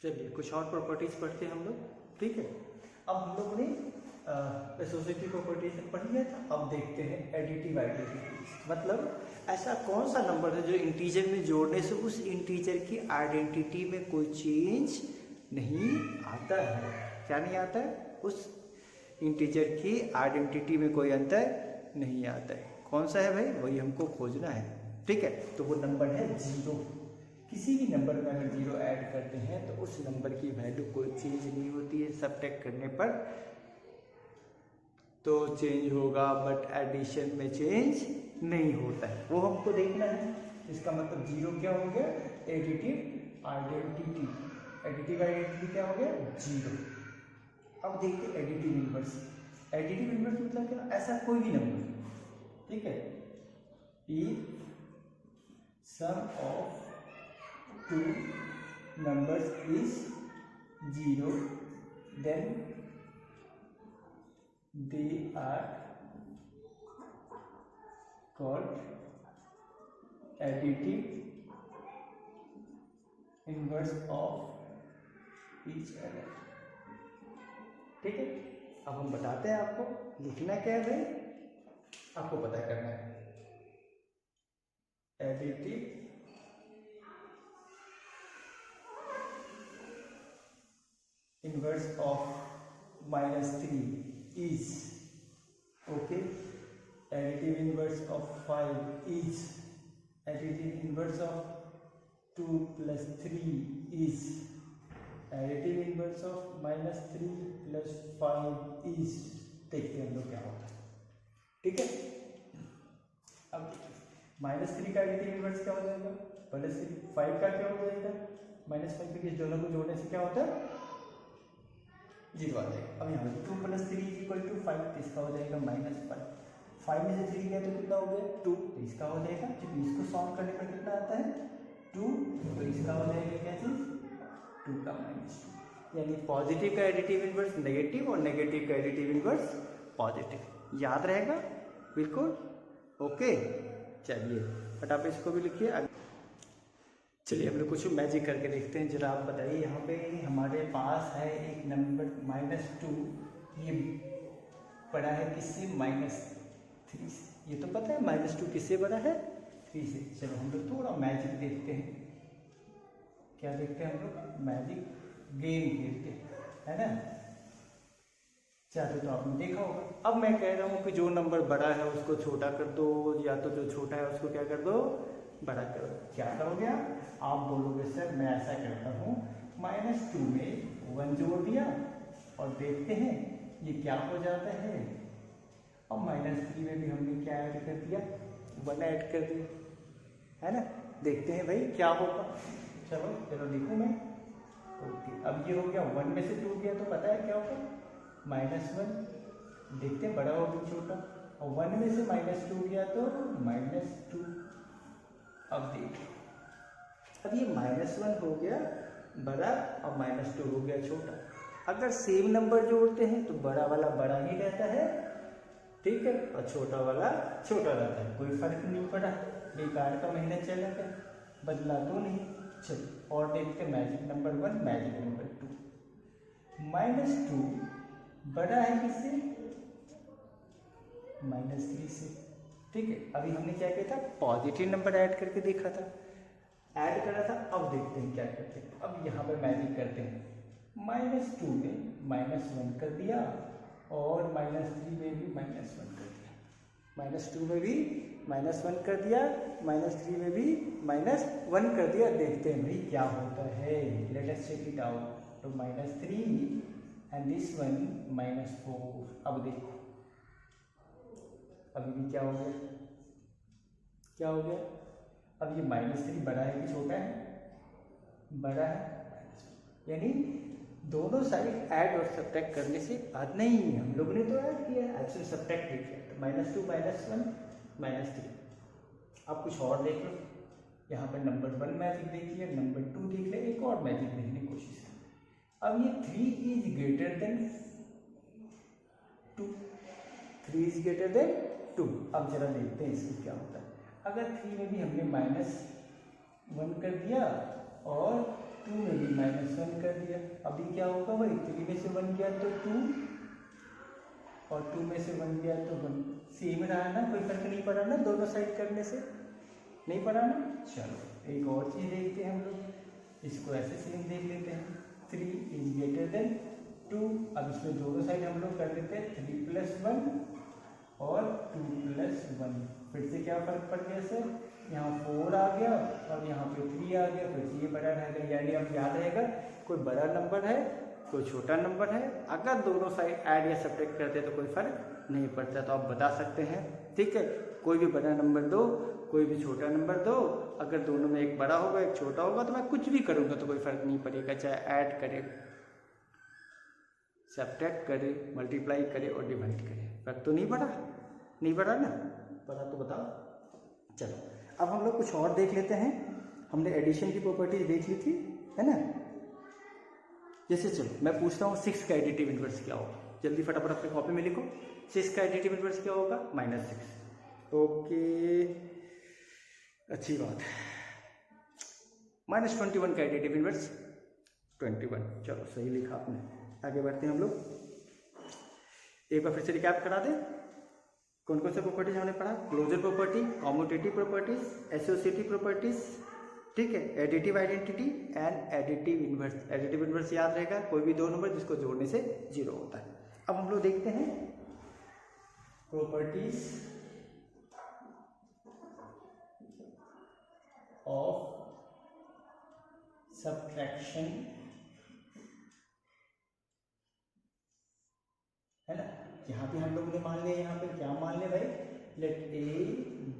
चलिए कुछ और प्रॉपर्टीज पढ़ते हैं हम लोग, ठीक है। अब हम लोग ने एसोसिएटिव प्रॉपर्टीज पढ़ी है, अब देखते हैं एडिटिव आइडेंटिटीज। मतलब ऐसा कौन सा नंबर है जो इंटीजर में जोड़ने से उस इंटीजर की आइडेंटिटी में कोई चेंज नहीं आता है। क्या नहीं आता है? उस इंटीजर की आइडेंटिटी में कोई अंतर नहीं आता है। कौन सा है भाई? वही हमको खोजना है, ठीक है। तो वो नंबर है 0। किसी भी नंबर में अगर 0 ऐड करते हैं तो उस नंबर की वैल्यू कोई चेंज नहीं होती है। सबट्रैक्ट करने पर तो चेंज होगा, बट एडिशन में चेंज नहीं होता है। वो हमको देखना है। इसका मतलब 0 क्या हो गया? Additive identity. एडिटिव आइडेंटिटी क्या हो गया? 0। अब देखते एडिटिव इनवर्स। एडिटिव इनवर्स मतलब क्या? ऐसा कोई भी नंबर, ठीक है, if sum of two numbers is 0 then they are called additive inverse of each other, ठीक है। अब हम बताते हैं आपको लिखना क्या है भाई, आपको पता करना है। Additive inverse of -3 is, okay, additive inverse of 5 is, additive inverse of 2 plus 3 is, additive inverse of -3 plus 5 is। देखते हैं हम लोग क्या होता है, ठीक है। अब -3 का एडिटिव इनवर्स क्या हो जाएगा? +5 का क्या हो जाएगा? -5 के दोनों को जोड़ने से क्या होता है? 0 आ जाएगा। अब यहाँ पे 2 + 3 = 5, तो इसका हो जाएगा -5। 5 में से 3 गया तो कितना हो गया? 2, तो इसका हो जाएगा, क्योंकि इसको सॉल्व करने पर कितना आता है? 2, तो इसका हो जाएगा क्या चीज? 2 का -2। यानी पॉजिटिव का एडिटिव इनवर्स नेगेटिव और नेगेटिव का एडिटिव इनवर्स पॉजिटिव। याद रहेगा बिल्कुल, ओके। चलिए फटाफट इसको भी लिखिए। चलिए हम लोग कुछ मैजिक करके देखते हैं। जरा आप बताइए, यहाँ पे हमारे पास है एक नंबर -2, ये बड़ा है किससे? -3 से। ये तो पता है -2 किससे बड़ा है? 3 से। चलो हम लोग थोड़ा मैजिक देखते हैं। क्या देखते हैं हम लोग? मैजिक गेम खेलते हैं, है ना। चाहते तो आपने देखा होगा। अब मैं कह रहा हूँ कि जो नंबर बड़ा है उसको छोटा कर दो, या तो जो छोटा है उसको क्या कर दो? बड़ा करो। क्या करोगे आप बोलोगे सर मैं ऐसा करता हूँ, -2 में 1 जोड़ दिया और देखते हैं ये क्या हो जाता है। और -3 में भी हमने क्या ऐड कर दिया? 1 ऐड कर दिया, है ना। देखते हैं भाई क्या होगा। चलो देखूँ मैं। ओके, अब ये हो गया 1 में से 2 गया तो पता है क्या होगा? -1। देखते हैं बड़ा हो कि छोटा। और 1 में से -2 गया तो -2। अब देखिए, अब ये -1 हो गया बड़ा और -2 हो गया छोटा। अगर सेम नंबर जोड़ते हैं तो बड़ा वाला बड़ा ही रहता है, ठीक है, और छोटा वाला छोटा रहता है। कोई फर्क नहीं पड़ा, बेकार का महीना चला गया, बदला तो नहीं। चलिए और देखते हैं मैजिक नंबर 1, मैजिक नंबर 2। -2 बड़ा है किससे? -3 से, ठीक है। अभी हमने क्या किया था? पॉजिटिव नंबर ऐड करके देखा था, ऐड करा था। अब देखते हैं क्या करते हैं। अब यहाँ पर मैजिक करते हैं। -2 में -1 कर दिया और -3 में भी -1 कर दिया। -2 में भी -1 कर दिया, -3 में भी -1 कर दिया। देखते हैं भाई क्या होता है। Let us check it out. तो -3 एंड दिस वन -4। अब देखो अभी भी क्या हो गया? क्या हो गया? अब ये -3 बड़ा है कि छोटा है? बड़ा है। यानी दोनों साइड ऐड और सब्ट्रैक्ट करने से बात नहीं है। हम लोगों ने तो ऐड किया, एक्चुअली सब्ट्रैक्ट नहीं किया। तो -2 -1 -3। अब कुछ और देख लो। यहाँ पर नंबर 1 मैजिक देख लिया, नंबर 2 देख लिया, एक और मैजिक देखने की कोशिश करें। अब ये 3 is greater than 2। 3 is greater than 2। अब जरा देखते हैं इसमें क्या होता है। अगर 3 में भी हमने -1 कर दिया और 2 में भी -1 कर दिया। अभी क्या होगा भाई, 3 में से 1 गया तो 2 और 2 में से 1 गया तो 1, सेम रहा ना, कोई फर्क नहीं पड़ा ना दोनों साइड करने से, नहीं पड़ा ना। चलो एक और चीज़ देखते हैं हम लोग, इसको ऐसे सेम देख लेते हैं, 3 इज ग्रेटर देन 2। अब इसमें दोनों साइड हम लोग कर देते हैं 3 + 1 और 2 + 1। फिर से क्या फर्क पड़ गया सर, यहाँ 4 आ गया और यहाँ पे 3 आ गया, फिर से ये बड़ा रहेगा। यानी अब याद रहेगा, कोई बड़ा नंबर है कोई छोटा नंबर है, अगर दोनों साइड ऐड या सब्ट्रैक्ट करते हैं तो कोई फर्क नहीं पड़ता। तो आप बता सकते हैं, ठीक है, कोई भी बड़ा नंबर दो कोई भी छोटा नंबर दो, अगर दोनों में एक बड़ा होगा एक छोटा होगा तो मैं कुछ भी करूँगा तो कोई फर्क नहीं पड़ेगा, चाहे ऐड करे, सब्ट्रैक्ट करे, मल्टीप्लाई करे और डिवाइड करे, फर्क तो नहीं पड़ा, नहीं पड़ा ना, पड़ा तो बताओ। चलो अब हम लोग कुछ और देख लेते हैं। हमने एडिशन की प्रॉपर्टीज देख ली थी, है ना। जैसे चलो मैं पूछता हूँ 6 का एडिटिव इनवर्स क्या होगा, जल्दी फटाफट अपने कॉपी में लिखो। 6 का एडिटिव इनवर्स क्या होगा, -6। ओके, अच्छी बात है। -21 का एडिटिव इनवर्स 21। चलो सही लिखा आपने। आगे बढ़ते हैं हम लोग। एक बार फिर से रिकैप करा दें, कौन कौन से प्रॉपर्टीज हमने पढ़ा, closure property, commutative properties, associative properties, ठीक है, additive identity and additive inverse. Additive inverse याद रहेगा, कोई भी दो नंबर जिसको जोड़ने से 0 होता है। अब हम लोग देखते हैं प्रॉपर्टीज ऑफ सब्ट्रैक्शन, है ना। यहाँ पे हम लोगों ने मान लिया, यहाँ पे क्या मान लिया भाई, let A,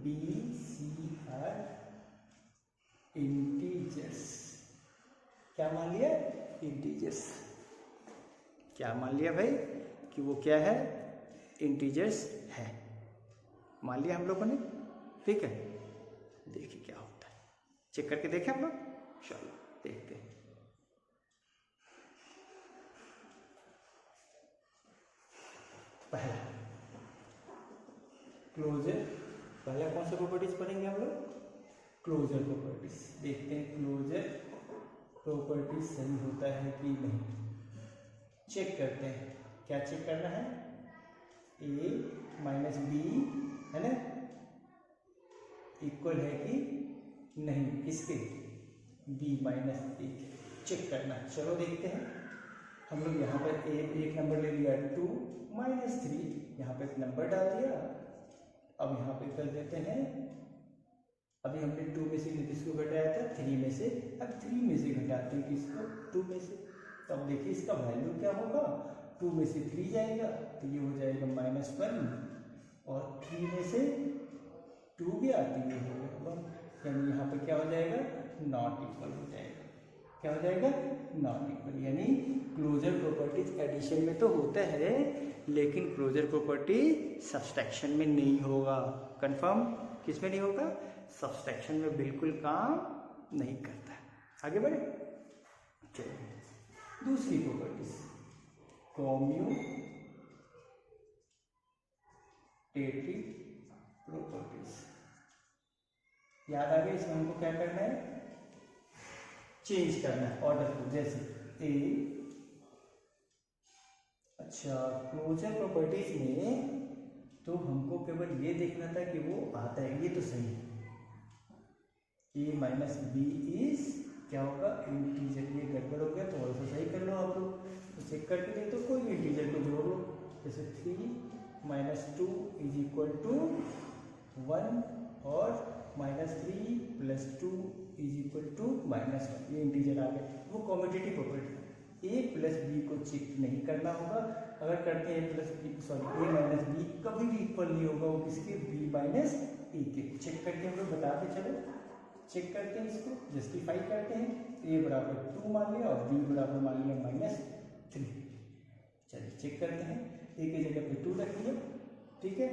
B, C are integers. क्या मान लिया, इंटीजर्स। क्या मान लिया भाई कि वो क्या है, इंटीजर्स है, मान लिया हम लोगों ने, ठीक है। देखिए क्या होता है, चेक करके देखें हम लोग, चलो देखते हैं। पहला क्लोजर, पहला कौन सा प्रॉपर्टीज पढ़ेंगे हम लोग, क्लोजर प्रॉपर्टीज। देखते हैं क्लोजर प्रॉपर्टीज सही होता है कि नहीं, चेक करते हैं। क्या चेक करना है, A - B, है ना, इक्वल है कि नहीं, किसके, B - A, चेक करना। चलो देखते हैं। हम लोग यहाँ पर एक नंबर ले लिया 2 - 3, यहाँ पे एक नंबर डाल दिया। अब यहाँ पे कर देते हैं, अभी हमने 2 में से किसको घटाया था, 3 में से, अब 3 में से घटाते हैं किसको, 2 में से। तो अब देखिए इसका वैल्यू क्या होगा, 2 में से 3 जाएगा तो ये हो जाएगा -1 और 3 में से 2 गया तो ये हो गया 1, यानी यहाँ पे क्या हो जाएगा, नॉट इक्वल हो जाएगा। क्या हो जाएगा, नॉट इक्वल। यानी क्लोजर प्रॉपर्टीज एडिशन में तो होता है लेकिन क्लोजर प्रॉपर्टी सब्सट्रैक्शन में नहीं होगा। कंफर्म, किस में नहीं होगा, सब्सट्रैक्शन में बिल्कुल काम नहीं करता। आगे बढ़े, चलिए दूसरी प्रॉपर्टीज, कॉम्यूटेटिव प्रॉपर्टीज। याद आ गया, इसमें हमको क्या करना है, चेंज करना है ऑर्डर को। जैसे ए, अच्छा क्लोजर प्रॉपर्टीज में तो हमको केवल ये देखना था कि वो आता है, ये तो सही है, A - B इज क्या होगा, इंटीजर। ये गड़बड़ हो गया तो और सही कर लो आप लोग, तो चेक करके दे तो कोई इंटीजर को जोड़ लो। जैसे 3 - 2 = 1 और -3 + 2 = -1, ये इंटीजर आ गए। वो कॉम्यूटेटिव प्रॉपर्टी, A + B को चेक नहीं करना होगा। अगर करते हैं A - B कभी भी इक्वल नहीं होगा, वो किसके, B - A के। चेक करके हम लोग बताते चलो, चेक करते हैं, इसको जस्टिफाई करते हैं। A = 2 मान लिया और B = मान लिया -3। चलिए चेक करते हैं, A की जगह पे 2 रख लिया, ठीक है,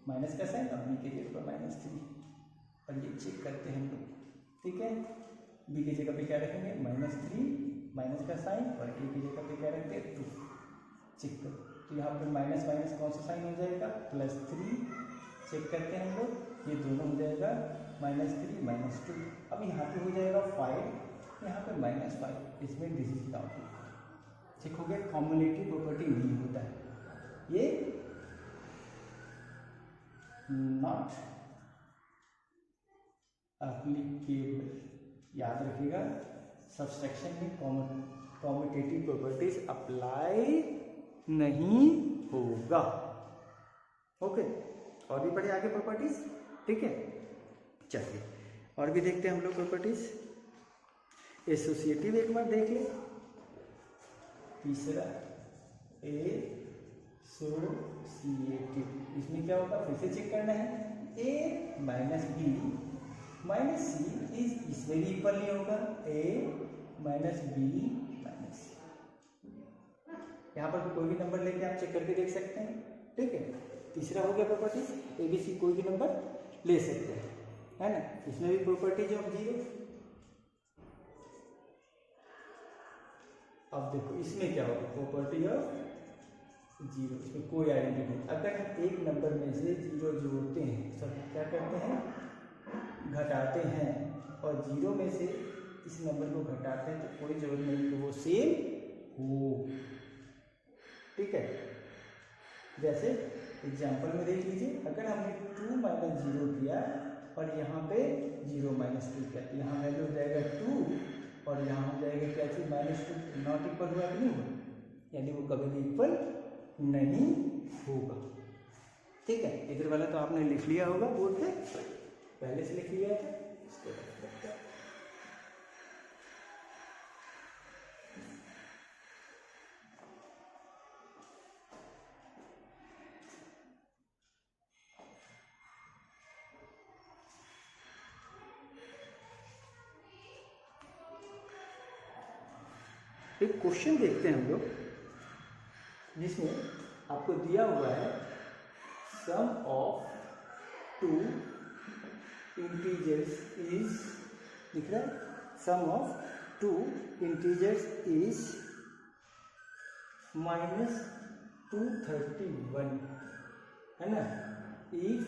माइनस का साइन, और B की जगह पर -3, और ये चेक करते हैं हम लोग, ठीक है। B की जगह पे क्या रखेंगे, -3, माइनस का साइन, और A की जगह पे क्या रखते हैं, 2। चेक करो, तो यहाँ पे माइनस कौन सा साइन हो जाएगा, +3। चेक करते हैं हम लोग, ये दोनों हो जाएगा -3 - 2। अब यहाँ पे हो जाएगा 5 यहाँ पे -5, इसमें दिस इज नॉट ठीक हो गया। कॉम्युलेटिव प्रॉपर्टी नहीं होता है ये, नॉट एप्लीकेबल। याद रखिएगा सब्सट्रैक्शन में कॉम्यूटेटिव प्रॉपर्टीज अप्लाई नहीं होगा। ओके, और भी पढ़े आगे प्रॉपर्टीज, ठीक है। चलिए और भी देखते हैं हम लोग प्रॉपर्टीज। एसोसिएटिव एक बार देख ले, तीसरा एसोसिएटिव, इसमें क्या होगा फिर से चेक करना है। a minus b minus c is इसमें भी इक्वल नहीं होगा, a minus b minus c. यहाँ पर कोई भी नंबर लेके आप चेक करके देख सकते हैं, ठीक है। तीसरा हो गया प्रॉपर्टीज, ए बी सी कोई भी नंबर ले सकते हैं, है ना। इसमें भी प्रॉपर्टीज ऑफ जीरो। अब देखो इसमें क्या होगा, प्रॉपर्टी ऑफ जीरो, इसमें कोई आइडेंटिटी नहीं। अगर हम एक नंबर में से जीरो जोड़ते हैं, सब क्या करते हैं घटाते हैं, और जीरो में से इस नंबर को घटाते हैं, तो कोई जरूरत नहीं कि वो सेम हो, ठीक है। जैसे एग्जाम्पल में देख लीजिए, अगर हमने 2 माइनस 0 किया और यहाँ पे 0 माइनस 2 किया, यहाँ वैल्यू हो जाएगा 2 और यहाँ हो जाएगा क्या चीज -2, नॉट इक्वल हुआ कि नहीं हुआ, यानी वो कभी भी इक्वल नहीं होगा, ठीक है। इधर वाला तो आपने लिख लिया होगा बोर्ड पे, पहले से लिख लिया था, इसको रख देते हैं। एक क्वेश्चन देखते हैं हम लोग, जिसमें आपको दिया हुआ है सम ऑफ 2 इंटीजर्स इज, दिख रहा है, सम ऑफ 2 इंटीजर्स इज -231, है ना। इफ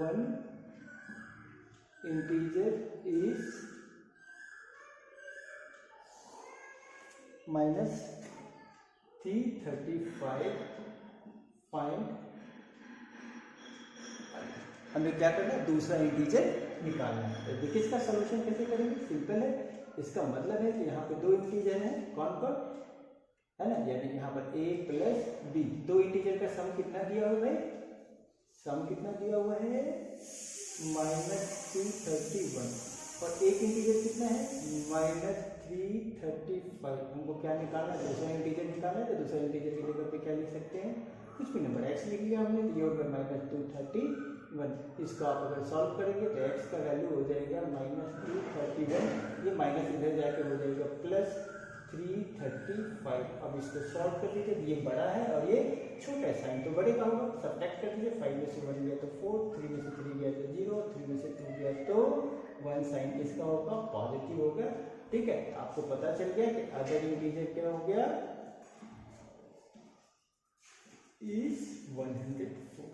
1 इंटीजर इज -335, फाइंड, हमें क्या करना है दूसरा इंटीजर निकालना है। तो देखिए इसका सॉल्यूशन कैसे करेंगे, सिंपल है। इसका मतलब है कि यहाँ पे 2 इंटीजर हैं, कौन कौन, है ना, यानी यहाँ पर a प्लस b, 2 इंटीजर का सम कितना दिया हुआ है, सम कितना दिया हुआ है -231, और एक इंटीजर कितना है -335। हमको क्या निकालना है, दूसरा इंटीजर निकालना है। तो दूसरा इंटीजर की जगह पे क्या लिख सकते हैं, कुछ भी नंबर x लिख लिया हमने, तो ये हो गया -231। इसको आप अगर सॉल्व करेंगे तो x का वैल्यू हो जाएगा -231, ये माइनस इधर जाके हो जाएगा +335। अब इसको सॉल्व कर लीजिए, ये बड़ा है और ये छोटा है, साइन तो बड़े का होगा, सब्ट्रैक्ट कर दीजिए। 5 में से 1 गया तो 4, 3 में से 3 गया तो 0, 3 में से 2 गया तो 1, साइन किसका होगा पॉजिटिव होगा, ठीक है। आपको पता चल गया कि अदर इंटीजर क्या हो गया इज 104,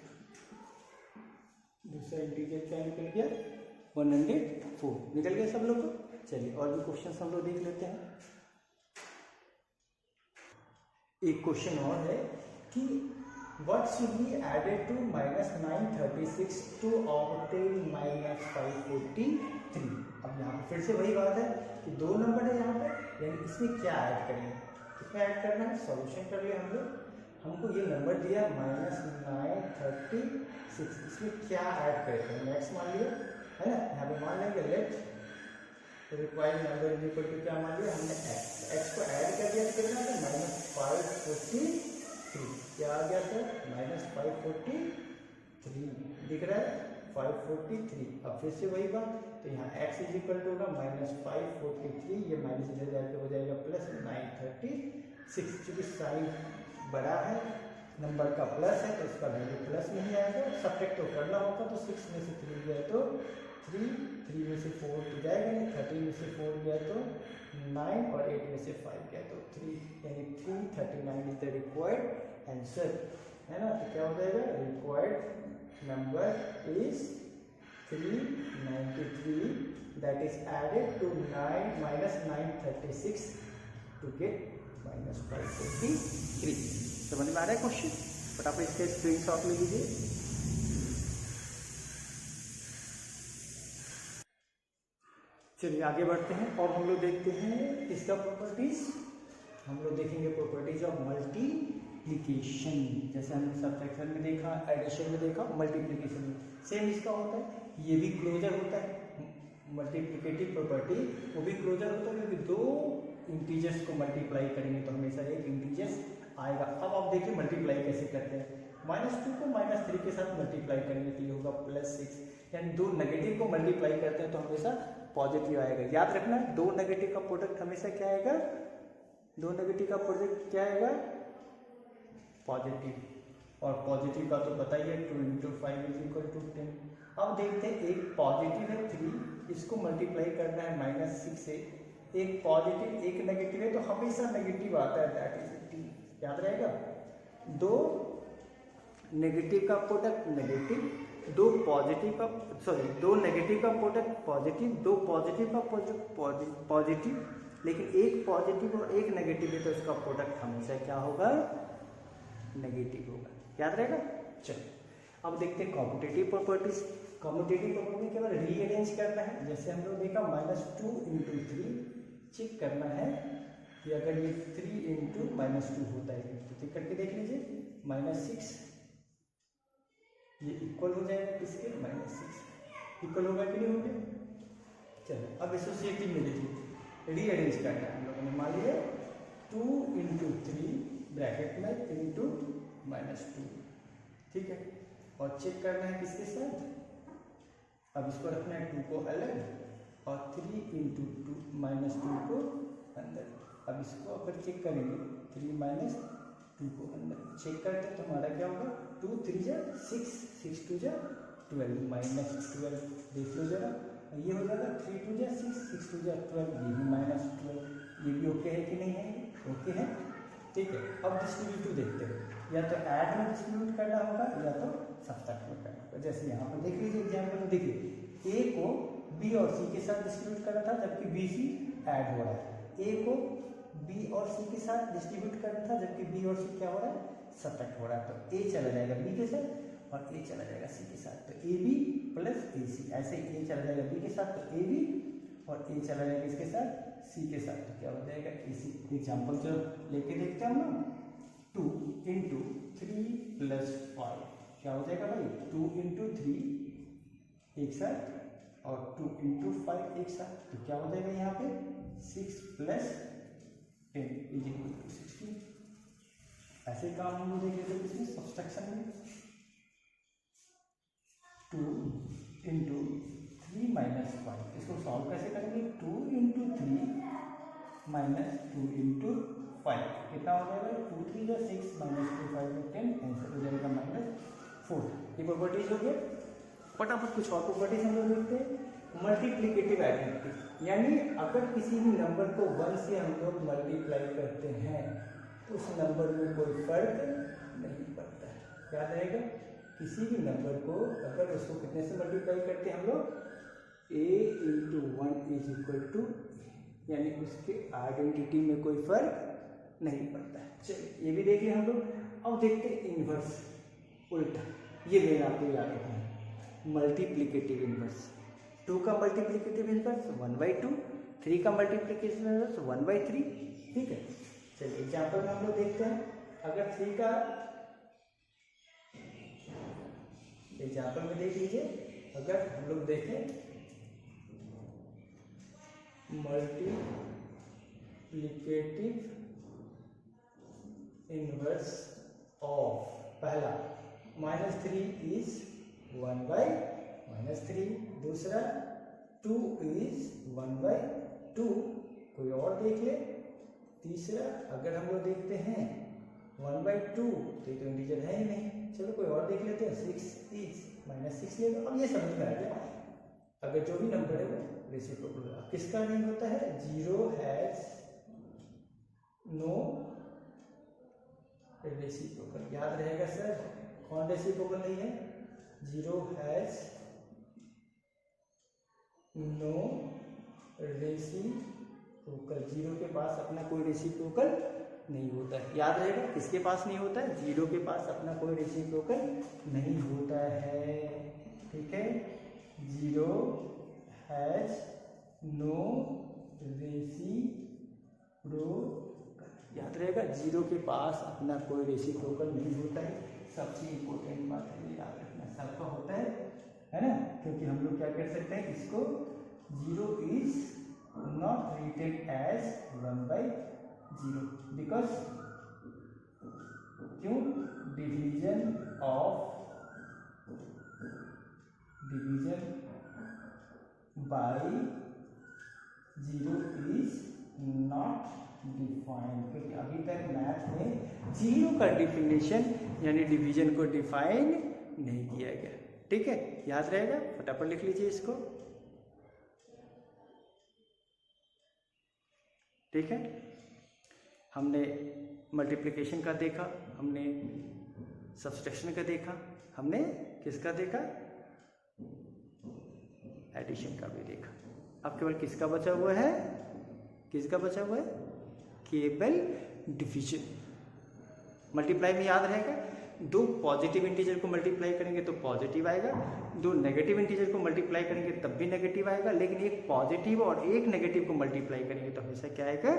दूसरा इंटीजर क्या निकल गया 104, निकल गया सब लोग को। चलिए और भी क्वेश्चन हम लोग देख लेते हैं। एक क्वेश्चन और है कि what should be added to -936 to obtain -543। अब यहाँ पे फिर से वही बात है कि 2 नंबर है यहाँ पे, यानी इसमें क्या ऐड करेंगे, कितना ऐड करना है, सॉल्यूशन कर लिया हम लोग। हमको ये नंबर दिया -936, इसमें क्या ऐड करेंगे, नेक्स्ट मान लिया, है ना। यहाँ पे मान लेंगे let required number is equal to क्या मान लिया हमने x को ऐड कर दिया, कितना था -543, क्या आ गया सर -543 दिख रहा है 543। अब फिर से वही बात, तो यहाँ x इज इक्वल टू होगा -543, ये माइनस इधर जाके हो जाएगा +936। चूंकि साइन बड़ा है, नंबर का प्लस है, तो इसका वैल्यू प्लस में ही आएगा, सब्ट्रैक्ट तो करना होगा। तो 6 में से 3 गया तो 3, 3 में से 4 तो जाएगा नहीं, 13 में से 4 गया तो 9, और 8 में से 5 गया तो 3, यानी 339 इज द रिक्वायर्ड आंसर, है ना। तो क्या हो जाएगा, required number is 393 that is added to 9 minus 936 to get minus 543. समझ में आ रहा है क्वेश्चन? फटाफट इसके स्क्रीनशॉट ले लीजिए। चलिए आगे बढ़ते हैं और हम लोग देखते हैं इसका प्रॉपर्टीज। हम लोग देखेंगे प्रॉपर्टीज ऑफ मल्टीप्लिकेशन। जैसे हमने सब्ट्रैक्शन में देखा, एडिशन में देखा, मल्टीप्लिकेशन में सेम इसका होता है। ये भी क्लोजर होता है, मल्टीप्लिकेटिव प्रॉपर्टी वो भी क्लोजर होता है, क्योंकि दो इंटीजर्स को मल्टीप्लाई करेंगे तो हमेशा एक इंटीजर्स आएगा। अब आप देखिए मल्टीप्लाई कैसे करते हैं। -2 को -3 के साथ मल्टीप्लाई करेंगे तो ये होगा +6, यानी दो नेगेटिव को मल्टीप्लाई करते हैं तो हमेशा पॉजिटिव आएगा। याद रखना, दो नेगेटिव का प्रोडक्ट हमेशा क्या आएगा? दो नेगेटिव का प्रोडक्ट क्या आएगा? पॉजिटिव। और पॉजिटिव का तो पता ही है, 2 × 5 = 10। अब देखते हैं, एक पॉजिटिव है 3, इसको मल्टीप्लाई करना है -6 से। एक पॉजिटिव एक नेगेटिव है तो हमेशा नेगेटिव आता है, दैट इज 3। याद रहेगा, दो नेगेटिव का प्रोडक्ट नेगेटिव, दो नेगेटिव का प्रोडक्ट पॉजिटिव, दो पॉजिटिव का प्रोडक्ट पॉजिटिव, लेकिन एक पॉजिटिव और एक नेगेटिव है तो इसका प्रोडक्ट हमेशा क्या होगा? नेगेटिव होगा। याद रहेगा। चलो अब देखते हैं कॉम्पिटिटिव प्रॉपर्टीज। कॉम्पिटिटिव प्रॉपर्टी केवल रीअरेंज करना है। जैसे हम लोग देखा -2 × 3 चेक करना है कि अगर ये 3 × -2 होता है तो चेक करके देख लीजिए। -6 ये इक्वल हो जाएगा किसके? -6 इक्वल होगा कि नहीं होगा? चलो अब एसोसिएटिव में देखिए, रीअरेंज करना है हम लोगों ने। मान लीजिए 2 × 3 ब्रैकेट में × -2, ठीक है, और चेक करना है किसके साथ? अब इसको रखना है 2 को अलग और 3 × 2 को अंदर। अब इसको अगर चेक करेंगे 3 - 2 को अंदर चेक करते हैं तो हमारा क्या होगा? 2 × 3 = 6, 6 × 2 = 12, -12 देख लो जरा। ये हो जाएगा 3 × 2 = 6, 6 × 2 = 12, ये भी -12। ये भी ओके है कि नहीं है? ओके है, ठीक है। अब डिस्ट्रीब्यूटिव देखते हैं, या तो ऐड में डिस्ट्रीब्यूट करना होगा या तो सब्ट्रैक्ट में करना होगा। जैसे यहाँ पर देख लीजिए एग्जाम्पल में, देखिए ए को बी और सी के साथ डिस्ट्रीब्यूट करना था जबकि बी सी ऐड हो रहा है। ए को बी और सी के साथ डिस्ट्रीब्यूट करना था जबकि बी और सी क्या हो रहा है? सब्ट्रैक्ट हो रहा है। तो ए चला जाएगा बी के साथ और ए चला जाएगा सी के साथ, तो ए बी + ए सी। ऐसे ए चला जाएगा बी के साथ तो ए बी, और ए चला जाएगा इसके साथ सी के साथ, तो क्या हो जाएगा? ए सी। एग्जाम्पल जो लेके देखते हैं हम लोग, 2 × 3 + 5 क्या हो जाएगा भाई? 2 × 3 एक साथ और 2 × 5 एक साथ, तो क्या हो जाएगा यहाँ पे? 6 + 10 = 16। ऐसे काम हम लोग देख लेते हैं किसमें? सब्ट्रैक्शन में। 2 × 3 - 5 इसको सॉल्व कैसे करेंगे? 2 × 3 - 2 × 5 कितना हो जाएगा? 2 × 3 = 6 - 2 × 5 = 10, आंसर हो जाएगा -4। ये प्रॉपर्टीज हो गया। फटाफट कुछ और प्रॉपर्टीज हम लोग देखते हैं। मल्टीप्लिकेटिव आइडेंटिटी, यानी अगर किसी भी नंबर को 1 से हम लोग मल्टीप्लाई करते हैं तो उस नंबर में कोई फर्क नहीं पड़ता है। याद रहेगा, किसी भी नंबर को अगर उसको कितने से मल्टीप्लाई करते हैं हम लोग? a × 1 = यानी उसके आइडेंटिटी में कोई फर्क नहीं पड़ता है। चलिए ये भी देख लिया हम लोग। अब देखते हैं इनवर्स, उल्टा। ये मेरा आपको याद रखना है, मल्टीप्लिकेटिव इनवर्स। 2 का मल्टीप्लिकेटिव इनवर्स 1/2, 3 का मल्टीप्लिकेटिव इनवर्स 1/3, ठीक है। चलिए एग्जाम्पल में हम लोग देखते हैं। अगर 3 का एग्जाम्पल में देख लीजिए, अगर हम लोग देखें मल्टीप्लिकेटिव इनवर्स ऑफ पहला -3 = 1/-3, दूसरा 2 = 1/2, कोई और देख ले। तीसरा अगर हम लोग देखते हैं 1/2 तो ये तो इंटीजर है ही नहीं, चलो कोई और देख लेते हैं। 6 = -6 ले लो। अब ये समझ में आ गया, अगर जो भी नंबर है वो रेसिप्रोकल होगा। किसका नहीं होता है? 0 has no रेसिप्रोकल। याद रहेगा सर, कौन रेसिप्रोकल नहीं है? 0 has नो रेसिप्रोकल, जीरो के पास अपना कोई रेसिप्रोकल नहीं होता है। याद रहेगा, किसके पास नहीं होता है? जीरो के पास अपना कोई रेसिप्रोकल नहीं होता है। ठीक है, जीरो हैज नो रेसिप्रोकल, याद रहेगा, जीरो के पास अपना कोई रेसिप्रोकल नहीं होता है। सबसे इम्पोर्टेंट बात है ये याद रखना, सबका होता है ना, क्योंकि हम लोग क्या कर सकते हैं इसको, zero is not written as 1/0 because, क्यों, division by zero is not defined, क्योंकि अभी तक मैथ में जीरो का डिफिनेशन यानी डिवीजन को डिफाइन नहीं किया गया। ठीक है, याद रहेगा, फटाफट लिख लीजिए इसको। ठीक है, हमने मल्टीप्लिकेशन का देखा, हमने सब्सट्रैक्शन का देखा, हमने किसका देखा, एडिशन का भी देखा। अब केवल किसका बचा हुआ है, किसका बचा हुआ है, केवल डिवीजन। मल्टीप्लाई में याद रहेगा, दो पॉजिटिव इंटीजर को मल्टीप्लाई करेंगे तो पॉजिटिव आएगा, दो नेगेटिव इंटीजर को मल्टीप्लाई करेंगे तब भी नेगेटिव आएगा, लेकिन एक पॉजिटिव और एक नेगेटिव को मल्टीप्लाई करेंगे तो हमेशा क्या आएगा,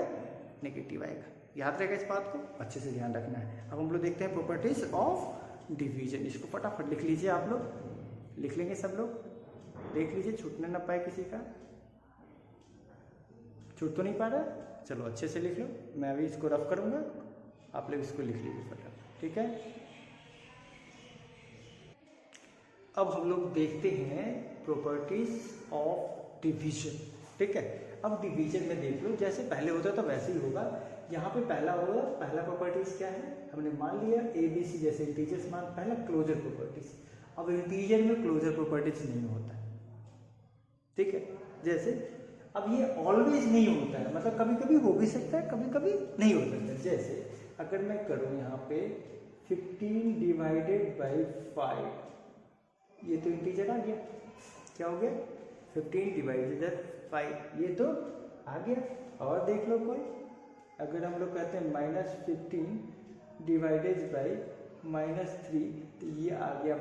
नेगेटिव आएगा। याद रहेगा, इस बात को अच्छे से ध्यान रखना है। अब हम लोग देखते हैं प्रॉपर्टीज ऑफ डिवीजन। इसको फटाफट लिख लीजिए, आप लोग लिख लेंगे, सब लोग देख लीजिए, छूटने ना पाए किसी का। छूट तो नहीं पा रहा, चलो अच्छे से लिख लो, मैं अभी इसको रफ करूंगा, आप लोग इसको लिख लीजिए फटाफट। ठीक है, अब हम लोग देखते हैं प्रॉपर्टीज ऑफ डिवीजन। ठीक है, अब डिवीजन में देख लो, जैसे पहले होता था वैसे ही होगा। यहाँ पे पहला होगा, पहला प्रॉपर्टीज क्या है, हमने मान लिया ABC जैसे इंटीजर्स मान, पहला क्लोजर प्रॉपर्टीज। अब इंटीजर में क्लोजर प्रॉपर्टीज नहीं होता है। ठीक है, जैसे अब ये ऑलवेज नहीं होता है, मतलब कभी कभी हो भी सकता है, कभी कभी नहीं हो सकता। जैसे अगर मैं करूँ यहाँ पे 15 डिवाइडेड बाई 5, ये तो इंटीजर आ गया, क्या हो गया, 15 डिवाइडेड 5, ये तो आ गया। और देख लो कोई, अगर हम लोग कहते हैं -15 डिवाइडेड बाई -3, तो ये आ गया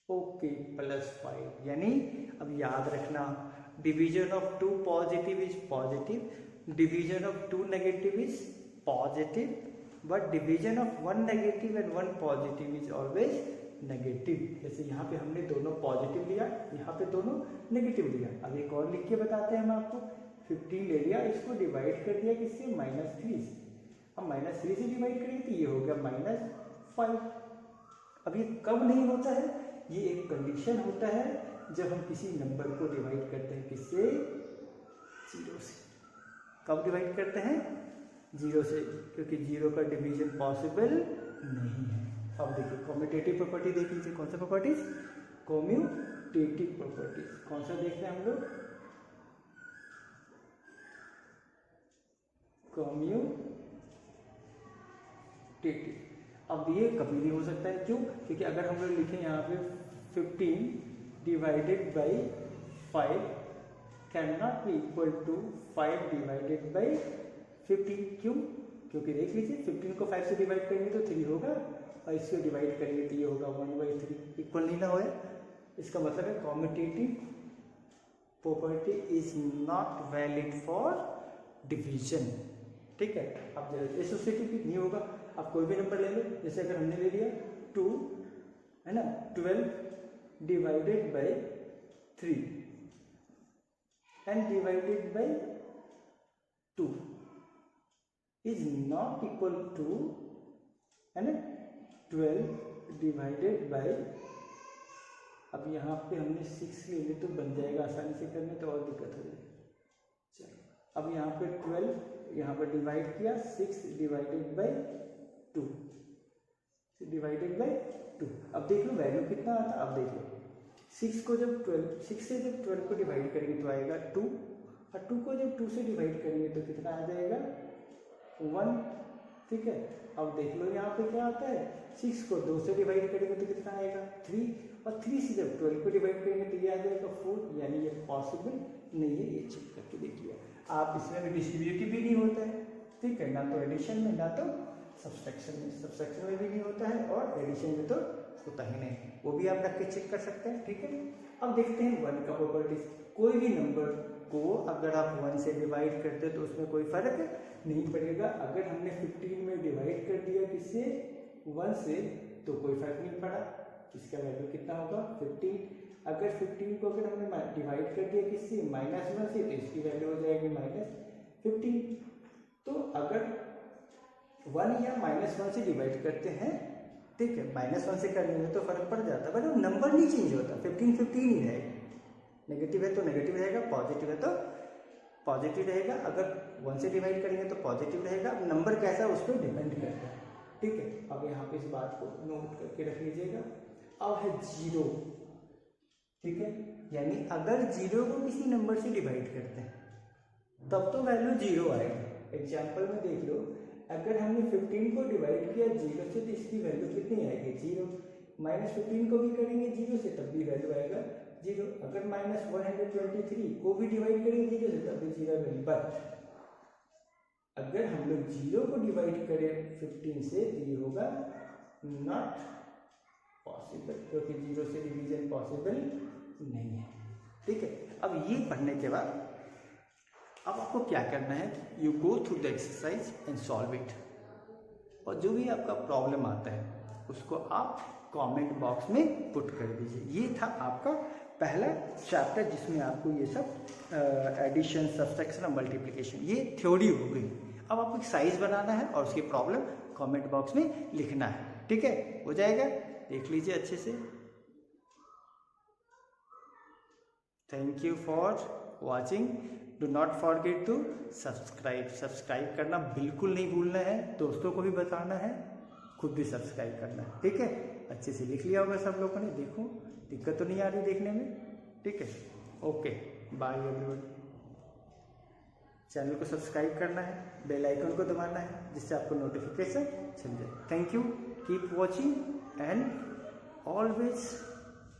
-+5, यानी अब याद रखना, division of 2 positive is positive, division of 2 negative is positive, but division of 1 negative and 1 positive is always negative. जैसे यहाँ पे हमने दोनों पॉजिटिव लिया, यहाँ पे दोनों नेगेटिव लिया। अब एक और लिख के बताते हैं हम आपको, 15 ले लिया, इसको डिवाइड कर दिया किससे, -3 से। अब -3 से डिवाइड करेंगे तो ये हो गया -5। अब ये कब नहीं होता है, ये एक कंडीशन होता है जब हम किसी नंबर को डिवाइड करते हैं, किससे, 0 से। कब डिवाइड करते हैं, 0 से, क्योंकि 0 का डिवीजन पॉसिबल नहीं है। अब देखिए कॉम्यूटेटिव प्रॉपर्टी देख लीजिए, कौन सा प्रॉपर्टीज, कॉम्यूटेटिव प्रॉपर्टीज, कौन सा देख रहे हैं हम लोग, कॉम्यूटेटिव। अब ये कभी नहीं हो सकता है, क्यों, क्योंकि अगर हम लोग लिखें यहाँ पे 15 divided by 5 can not be equal to 5 divided by 15, क्यों, क्योंकि देख लीजिए 15 को 5 से डिवाइड करेंगे तो 3 होगा, और इसको डिवाइड करेंगे तो ये होगा 1/3, इक्वल नहीं ना होया। इसका मतलब है commutative property is not valid for division. ठीक है, अब एसोसिएटिव भी नहीं होगा। आप कोई भी नंबर ले लो, जैसे अगर हमने ले लिया 2, है ना, 12 divided by 3 and divided by 2 is not equal to, है ना, 12 डिवाइडेड बाई, अब यहाँ पे हमने 6 ले ली तो बन जाएगा आसानी से करने, तो और दिक्कत हो जाएगी। चलो अब यहाँ पे 12 यहाँ पर डिवाइड किया, 6 डिवाइडेड बाई 2, डिवाइडेड बाई 2। अब देख लो वैल्यू कितना आता है, अब देख लो 6 को जब 6 से जब 12 को डिवाइड करेंगे तो आएगा 2, और 2 को जब 2 से डिवाइड करेंगे तो कितना आ जाएगा, 1। ठीक है, अब देख लो यहाँ पे क्या आता है, 6 को 2 से डिवाइड करेंगे तो कितना आएगा, 3, और 3 से जब 12 को डिवाइड करेंगे तो ये आ जाएगा 4, यानी ये पॉसिबल नहीं है। ये चेक करके देखिए आप, इसमें भी डिस्ट्रीब्यूटिव भी नहीं होता है, ठीक है, ना तो एडिशन में ना तो सब्सट्रैक्शन में। सब्सट्रैक्शन में भी नहीं होता है और एडिशन में तो होता ही नहीं, वो भी आप रख के चेक कर सकते हैं, ठीक है। अब देखते हैं 1 का प्रॉपर्टीज। कोई भी नंबर को अगर आप 1 से डिवाइड करते हैं तो उसमें कोई फर्क नहीं पड़ेगा। अगर हमने 15 में डिवाइड कर दिया किससे, 1 से, तो कोई फर्क नहीं पड़ा, इसका वैल्यू कितना होगा 15। अगर 15 को अगर हमने डिवाइड कर दिया किससे, -1 से, तो इसकी वैल्यू हो जाएगी -15। तो अगर 1 या -1 से डिवाइड करते हैं, ठीक है, -1 से करने में तो फर्क पड़ जाता है, बट नंबर नहीं चेंज होता, 15 ही रहेगा। नेगेटिव है तो नेगेटिव रहेगा, पॉजिटिव है तो पॉजिटिव रहेगा। अगर 1 से डिवाइड करेंगे तो पॉजिटिव रहेगा। नंबर कैसा उस पर डिपेंड करता है, ठीक है। अब यहाँ पे इस बात को नोट करके रख लीजिएगा। अब है 0, ठीक है, यानी अगर 0 को किसी नंबर से डिवाइड करते हैं तब तो वैल्यू 0 आएगा। एग्जाम्पल में देख लो, अगर हमने 15 को डिवाइड किया 0 से तो इसकी वैल्यू कितनी आएगी 0। -15 को भी करेंगे 0 से तब भी वैल्यू आएगा 0। अगर -123 को भी डिवाइड करेंगे 0 से तब भी 0 वैल्यू। बट अगर हम लोग 0 को डिवाइड करें 15 से तो ये होगा नॉट पॉसिबल, क्योंकि 0 से डिवीजन पॉसिबल नहीं है, ठीक है। अब ये पढ़ने के बाद अब आपको क्या करना है, you go through the exercise and solve it. और जो भी आपका प्रॉब्लम आता है उसको आप कमेंट बॉक्स में पुट कर दीजिए। ये था आपका पहला चैप्टर जिसमें आपको ये सब एडिशन, सब्सट्रैक्शन और मल्टीप्लिकेशन, ये थ्योरी हो गई। अब आपको एक साइज बनाना है और उसकी प्रॉब्लम कमेंट बॉक्स में लिखना है, ठीक है, हो जाएगा। देख लीजिए अच्छे से। Thank you for watching. Do not forget to subscribe करना बिल्कुल नहीं भूलना है, दोस्तों को भी बताना है, खुद भी सब्सक्राइब करना है, ठीक है। अच्छे से लिख लिया होगा सब लोगों ने, देखो दिक्कत तो नहीं आ रही देखने में, ठीक है। Okay, bye everyone. चैनल को सब्सक्राइब करना है, बेल आइकन को दबाना है जिससे आपको नोटिफिकेशन चल जाए। Thank you, keep watching and always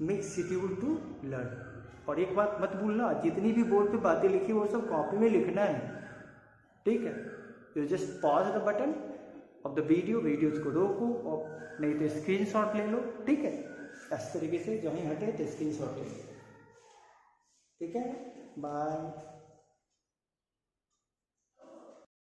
make schedule to learn. और एक बात मत भूलना, जितनी भी बोर्ड पे बातें लिखी वो सब कॉपी में लिखना है, ठीक है। You just pause the button of the videos को रोको, और नहीं तो स्क्रीनशॉट ले लो, ठीक है। इस तरीके से जहाँ हटे तो स्क्रीनशॉट ले लो, ठीक है। बाय।